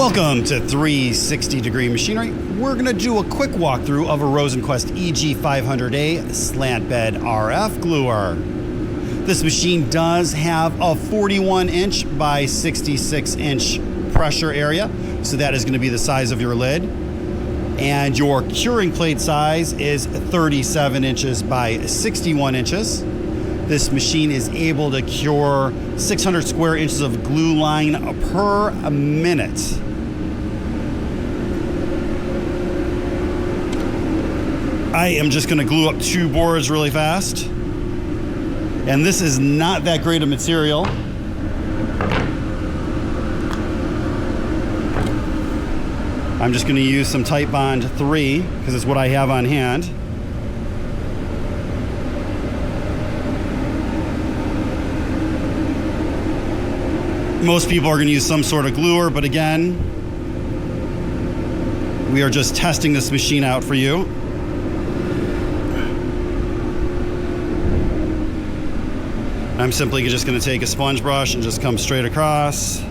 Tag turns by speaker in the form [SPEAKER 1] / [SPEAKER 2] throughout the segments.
[SPEAKER 1] Welcome to 360 Degree Machinery. We're going to do a quick walkthrough of a Rosenquist EG-500-A slant bed RF gluer. This machine does have a 41-inch by 66-inch pressure area, so that is going to be the size of your lid. And your curing plate size is 37 inches by 61 inches. This machine is able to cure 600 square inches of glue line per minute. I am just going to glue up 2 boards really fast. And this is not that great of material. I'm just going to use some Tight Bond 3 because it's what I have on hand. Most people are going to use some sort of gluer, but again, we are just testing this machine out for you. I'm simply just going to take a sponge brush and just come straight across.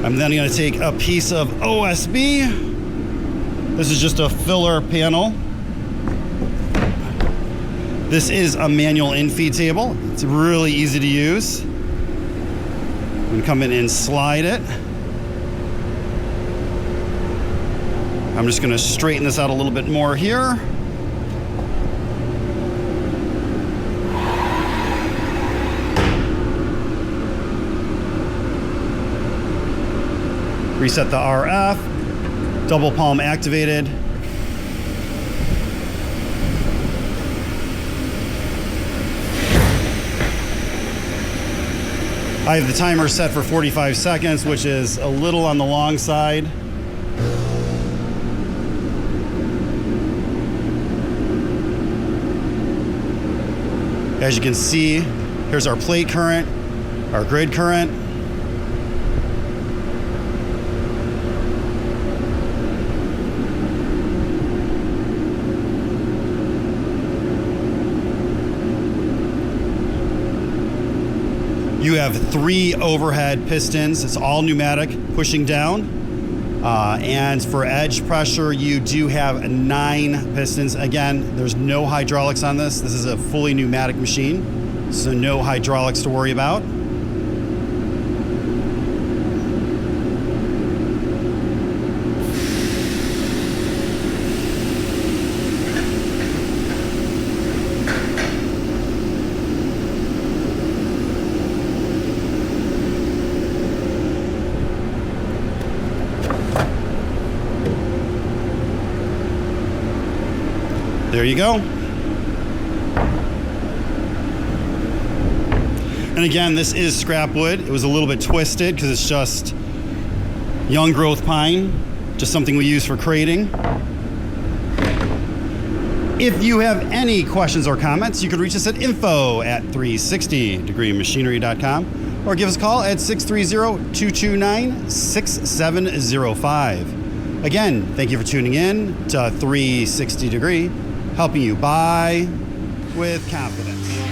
[SPEAKER 1] I'm then going to take a piece of OSB. This is just a filler panel. This is a manual infeed table. It's really easy to use. I'm going to come in and slide it. I'm just going to straighten this out a little bit more here. Reset the RF, double palm activated. I have the timer set for 45 seconds, which is a little on the long side. As you can see, here's our plate current, our grid current. You have 3 overhead pistons. It's all pneumatic, pushing down. And for edge pressure, you do have 9 pistons. Again, there's no hydraulics on this. This is a fully pneumatic machine, so no hydraulics to worry about. There you go. And again, this is scrap wood. It was a little bit twisted because it's just young growth pine, just something we use for crating. If you have any questions or comments, you can reach us at info@360degreemachinery.com or give us a call at 630-229-6705. Again, thank you for tuning in to 360 Degree, helping you buy with confidence.